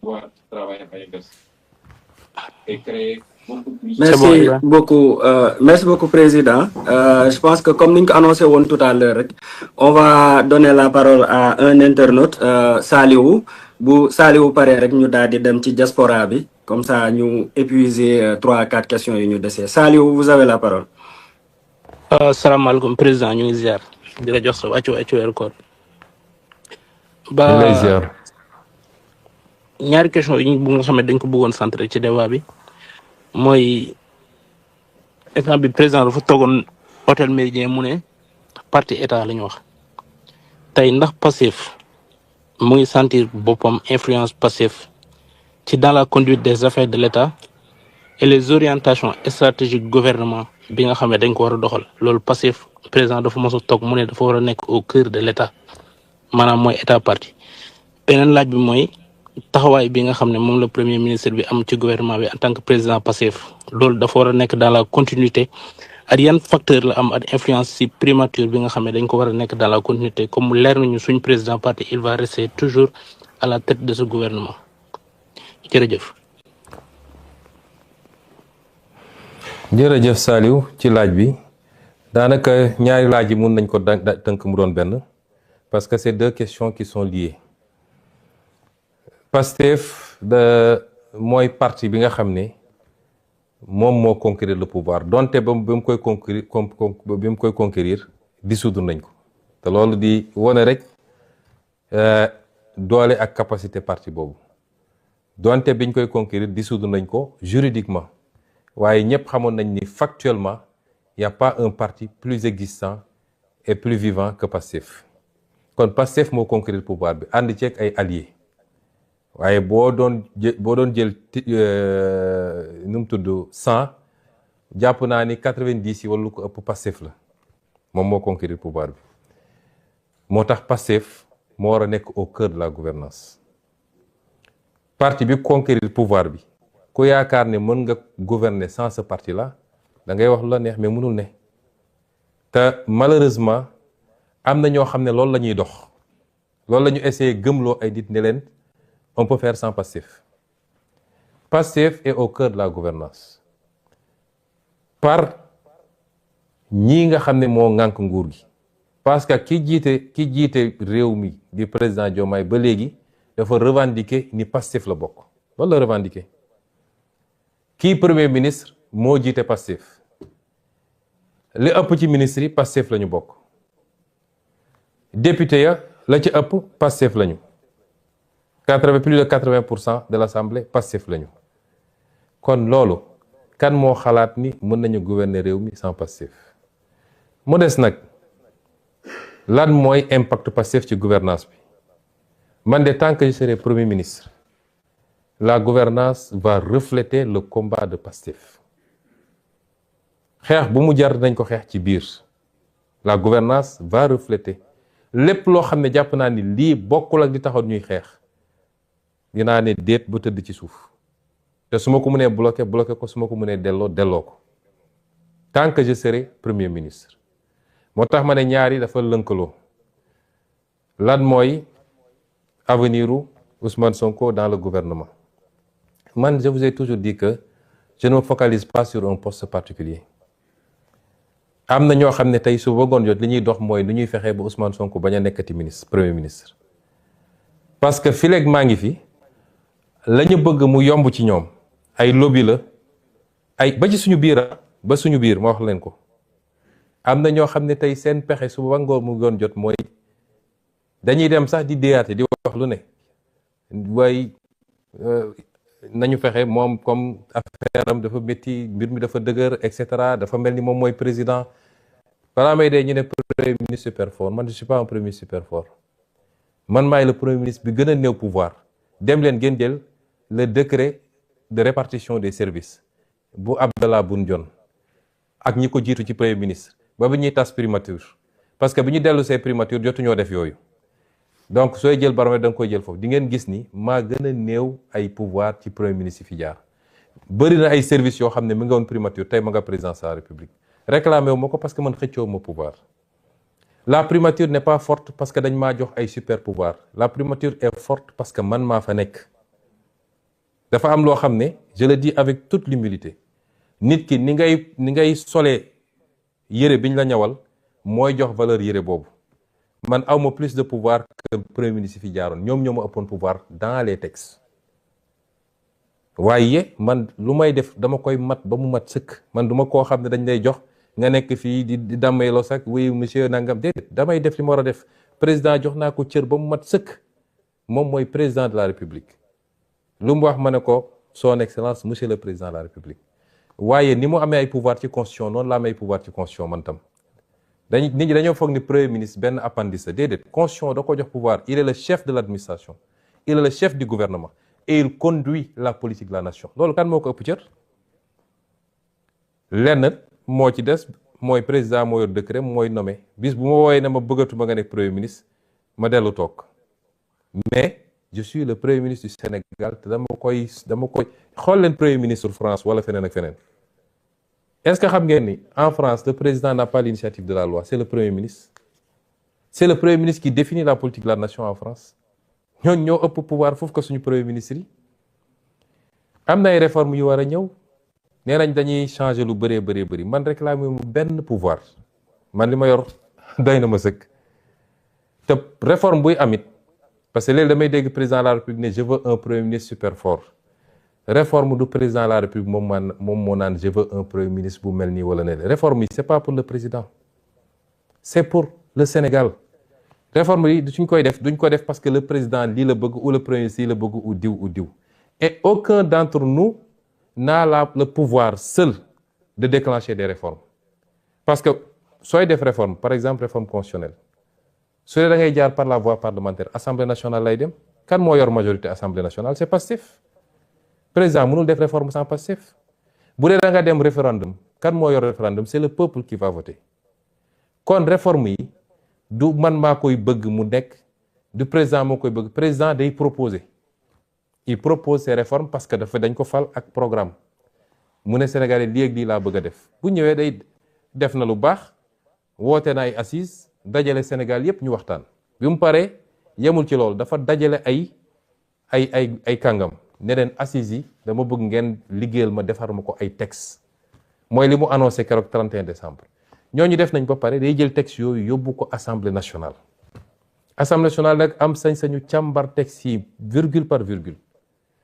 pouvoir travailler avec eux et créer beaucoup plus. Merci beaucoup, merci beaucoup, Président. Je pense que comme nous l'avons annoncé tout à l'heure, on va donner la parole à un internaute, Saliou. Bu Saliou paré rek ñu daal di dem ci diaspora bi, comme ça ñu épuiser 3 à 4 questions yu ñu déssé. Saliou, vous avez la parole. Assalamu alaikum président ñu ngi ziar di la jox sa waccu record ñu lay ziar. ñaari question yi bu nga xamé dañ ko bëggoon centré ci débat bi moy état bi président dafa togon hôtel Méridien mu né parti état lañ wax tay ndax passif mu ngi sentir bopam influence passif ci dans la conduite des affaires de l'état et les orientations stratégiques du gouvernement bi nga xamé dañ ko wara doxal lolu passif président dafa mësa tok mu né dafa wara nek au cœur de l'état manam moy état parti benen laaj bi moy taxaway bi nga xamné mom le premier ministre bi am ci gouvernement bi en tant que président passif lolu dafa wara nek dans la continuité ak yan facteur la am ak influence ci primature bi nga xamné dañ ko wara nek dans la continuité comme leer nañu suñ président parti il va rester toujours à la tête de ce gouvernement jërëjëf. jërëjëf Saliou ci laaj bi daanaka ñaari laaj yi mun nañ ko tënk mu doon benn parce que c'est deux questions qui sont liées. Pastef mooy parti bi nga xam ne moom moo conquérir le pouvoir donte ba mu koy conquérir dissoudre nañ ko te loolu di wone rek doole ak capacité parti boobu donte biñ koy conquérir dissoudre nañ ko juridiquement waaye ñëpp xamoon nañ ni factuellement y a pas un parti plus existant et plus vivant que Pastef kon Pastef moo conquérir pouvoir bi ànd ceeg ay alliés waaye boo doon jël nu mu tudd 100 jàpp naa ni 90 yi wala lu ko ëpp Pastef la moom moo conquérir pouvoir bi moo tax Pastef moo war a nekk au cœur de la gouvernance parti bi conquérir pouvoir bi ku yaakaar ne mën nga gouverner sans ce parti là da ngay wax lu la neex mais mënul ne te malheureusement am na ñoo xam ne loolu la ñuy dox loolu la ñu essayé gëmloo ay nit ne leen on peut faire sans Pastef. Pastef est au cœur de la gouvernance par ñi nga xam ne moo ŋànk nguur gi parce que ki jiite réew mi di président Diomaye ba léegi dafa revendiquer ni Pastef la bokk loolu la revendiquer kii premier ministre moo jiite Pastef li ëpp ci ministre yi Pastef la ñu bokk député ya la ci ëpp Pastef la ñu plus de 80% de l'Assemblée Pastef lañu kon loolu kan moo xalaat ni mën nañu gouverner réew mi sans Pastef mu des nag lan mooy impact Pastef ci gouvernance bi man de tant que je serai premier ministre la gouvernance va refléter le combat de Pastef xeex bu mu jar nañ ko xeex ci biir la gouvernance va refléter lépp loo xam ne jàpp naa ni lii bokkul ak di taxaw ñuy xeex dinaa ne déet ba tëdd ci suuf te su ma ko mënee bloqué ko su ma ko mënee delloo ko tant que je serai premier ministre moo tax ma ne ñaari dafa lënkaloo lan mooy avenir u Ousmane Sonko dans le gouvernement man je vous ai toujours dit que je ne me focalise pas sur un poste particulier am na ñoo xam ne tey su bëggoon jot li ñuy dox mooy nu ñuy fexee ba Ousmane Sonko bañ a nekkati ministre premier ministre parce que fileeg maa ngi fi la ñu bëgg mu yomb ci ñoom ay lobby la ay ba ci suñu biir ma wax leen ko am na ñoo xam ne tey seen pexe su ba ngoor mu doon jot mooy dañuy dem sax di déyaate di wax lu ne waaye nañu fexe moom comme affaire am dafa métti mbir mi dafa dëgër et cetera dafa mel ni moom mooy président balaa may dee ñu ne premier ministre super fort man je suis pas un premier ministre super fort man maay le premier ministre bi gën a néew pouvoir dem leen ngeen jël le décret de répartition des services bu Abdallah Boun Dionne ak ñi ko jiitu ci premier ministre ba bi ñuy tas primature parce que bi ñu dellu see primature jotuñoo def yooyu donc sooy jël baromètre da nga koy jël foofu di ngeen gis ni maa gën a néew ay pouvoir ci premier ministre yi fi jaar bëri na ay services yoo xam ne mi nga woon primature tey ma nga présidence de la République réclamé wu ma ko parce que man xëccoo ma pouvoir la primature n'est pas forte parce que dañ maa jox ay super pouvoir la primature est forte parce que man maa fa nekk dafa am loo xam ne je le dis avec toute l'humilité nit ki ni ngay solee yére biñ la ñawal mooy jox valeur yére boobu man awma plus de pouvoir que premier ministre fi jaaroon ñoom ñoo ma ëppoon pouvoir dans les textes waaye man lu may def dama koy mat ba mu mat sëkk man duma koo xam ne dañ lay jox nga nekk fii di dammay lo sax oui monsieur nangam déedéet damay def li ma war a def président jox naa ko cër ba mu mat sëkk moom mooy président de la république lu mu wax ma ne ko son excellence monsieur le président de la république waaye ni mu amee ay pouvoir ci constitution noonu la amee ay pouvoir ci constitution man tam nit ñi dañoo foog ni premier ministre benn appendice la déedéet constitution da ko jox pouvoir il est le chef de l'administration il est le chef du gouvernement et il conduit la politique de la nation loolu kan moo ko ëpp cër lenn moo ci des mooy président moo yor décret mooy nommé bis bu ma wooyee ne ma bëggatuma nga nekk premier ministre ma dellu toog mais je suis le premier ministre du Sénégal te dama koy xool leen premier ministre France wala feneen ak feneen est-ce que xam ngeen ni en France le président n'a pas l'initiative de la loi c'est le premier ministre qui définit la politique de la nation en France ñooñu ñoo ëpp pouvoir foofu ko suñu premier ministre yi am na ay réformes yu war a ñëw nee nañ dañuy changer lu bëri man réclamer mu benn pouvoir man li ma yor doy na ma sëkk te réforme buy amit parce que léegi damay dégg président de la république ne je veux un premier ministre super fort réforme du président de la république moom moo naan je veux un premier ministre bu mel nii wala ne réforme yi c'est pas pour le président c'est pour le Sénégal réforme yi suñ koy def duñ ko def parce que le président lii la bëgg ou le premier ministre lii la bëgg ou diw et aucun d'entre nous n'a le pouvoir seul de déclencher des réformes parce que sooy def réforme par exemple réforme constitutionnelle su dee da ngay jaar par la voie parlementaire assemblée nationale lay dem kan moo yor majorité assemblée nationale c'est Pastef président mënul def réforme sans Pastef bu dee da nga dem référendum kan moo yor référendum c'est le peuple qui va voter kon réforme yi du man maa koy bëgg mu nekk du président moo koy bëgg président day proposer il propose ces réformes parce que dañ ko fal ak programme mu ne Sénégalais lii ak lii laa bëgg a def bu ñëwee day def na lu baax woote na ay assises dajale Sénégal yépp ñu waxtaan bi mu paree yemul ci loolu dafa dajale ay kàngam ne leen assises yi dama bëgg ngeen liggéeyal ma defar ma ko ay textes mooy li mu annoncé keroog 31 décembre ñooñu def nañ ba pare day jël textes yooyu yóbbu ko assemblée nationale nag am sañ-sañu càmbar textes yi virgule par virgule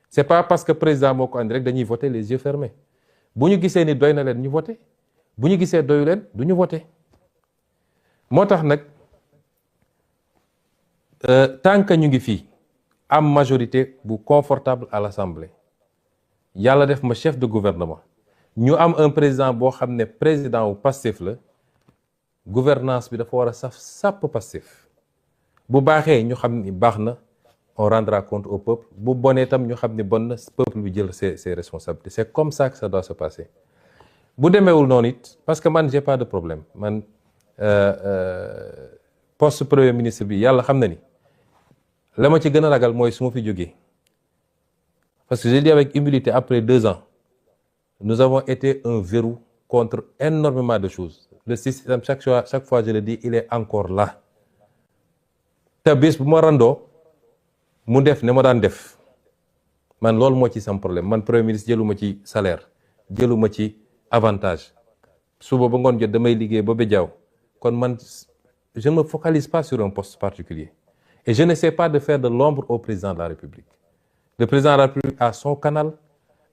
c'est pas parce que président moo ko andi rek dañuy voter les yeux fermés bu ñu gisee ni doy na leen ñu voter bu ñu gisee doyu leen du ñu voter moo tax nag tant que ñu ngi fii am majorité bu confortable à l'Assemblée yàlla def ma chef de gouvernement ñu am un président boo xam ne président wu Pastef la gouvernance bi dafa war a sàpp Pastef bu baaxee ñu xam ni baax na on rendra compte au peuple bu bonee tam ñu xam ni bon na peuple bi jël ses responsabilités c'est comme ça que ça doit se passer bu demeewul noonu it parce que man j'ai pas de problème man poste premier ministre bi yàlla xam na ni la ma ci gën a ragal mooy su ma fi jógee parce que je dis avec humilité après 2 ans nous avons été un verrou contre énormément de choses le système chaque fois je le dis il est encore là te bis bu ma randoo mu def ne ma daan def man loolu moo ci sam problème man premier ministre jëluma ci salaire jëluma ci avantage suba ba ngoon jot damay liggéey ba jaaw kon man je ne me focalise pas sur un poste particulier et je n'essaie pas de faire de l'ombre au président de la République le président de la République a son canal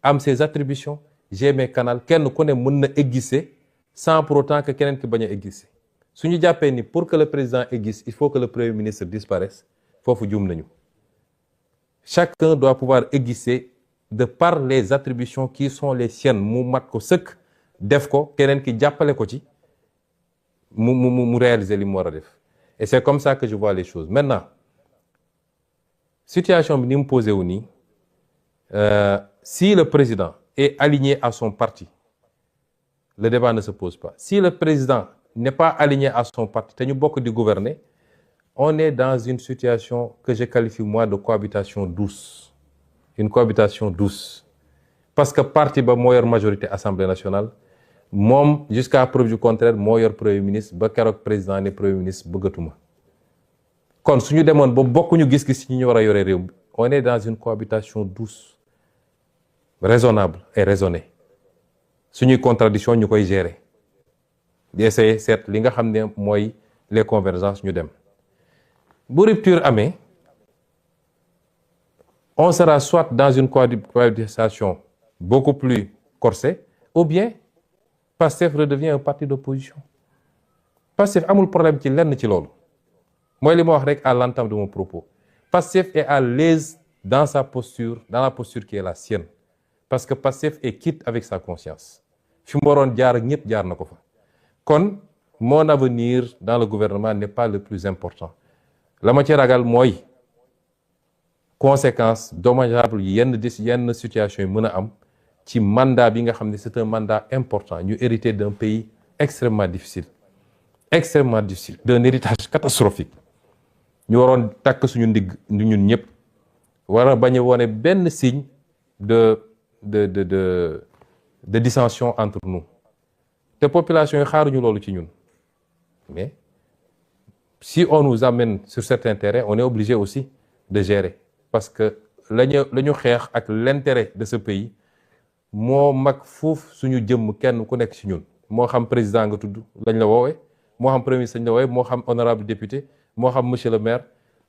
am ses attributions j'ai mes canaux kenn ku ne mën na exister sans pour autant que keneen ki bañ a exister su ñu jàppee ni pour que le président existe il faut que le premier ministre disparaisse foofu juum nañu chacun doit pouvoir exister de par les attributions qui sont les siennes mu mat ko sëkk def ko keneen ki jàppale ko ci mu réaliser li mu war a def et c'est comme ça que je vois les choses maintenant situation bi ni mu posé wu nii si le président est aligné à son parti le débat ne se pose pas si le président n'est pas aligné à son parti te ñu bokk di gouverner on est dans une situation que je qualifie moi de cohabitation douce une cohabitation douce parce que parti ba moo yor majorité Assemblée nationale moom jusqu'à preuve du contraire moo yor premier ministre ba keroog président ne premier ministre bëggatuma kon suñu demoon ba bokkuñu gis-gis ci ñu war a yore réew mi on est dans une cohabitation douce raisonnable et raisonné suñuy contradiction ñu koy gérer di essayer seet li nga xam ne mooy les convergences ñu dem bu rupture amee on sera soit dans une cohabitation beaucoup plus corsée ou bien Pastef redevient un parti d'opposition Pastef amul problème ci lenn ci loolu mooy li ma wax rek à l'entame de mon propos Pastef est à l'aise dans sa posture, dans la posture qui est la sienne parce que Pastef est quitte avec sa conscience fi mu waroon jaar ak ñëpp jaar na ko fa kon mon avenir dans le gouvernement n'est pas le plus important la ma ci ragal mooy conséquences dommageables yenn situation yi mën a am ci mandat bi nga xam ne c'est un mandat important ñu hérité d'un pays extrêmement difficile d'un héritage catastrophique ñu waroon takk suñu ndigg ñun ñëpp war a bañ a wone benn signe de dissension entre nous te population yi xaaruñu loolu ci ñun mais si on nous amène sur certains terrains on est obligé aussi de gérer parce que la ñu xeex ak l'intérêt de ce pays moo mag foofu suñu jëmm kenn ku nekk ci ñun moo xam président nga tudd lañ la woowee moo xam premier ministre lañ la woowee moo xam honorable député moo xam monsieur le maire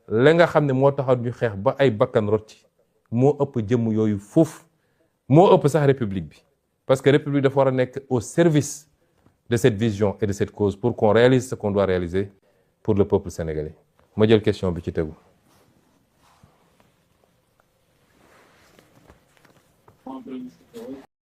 la nga xam ne moo taxaw ñu xeex ba ay bakkan rot ci moo ëpp jëmm yooyu foofu moo ëpp sax république bi parce que république dafa war a nekk au service de cette vision et de cette cause pour qu'on réalise ce qu'on doit réaliser pour le peuple sénégalais ma jël question bi ci tegu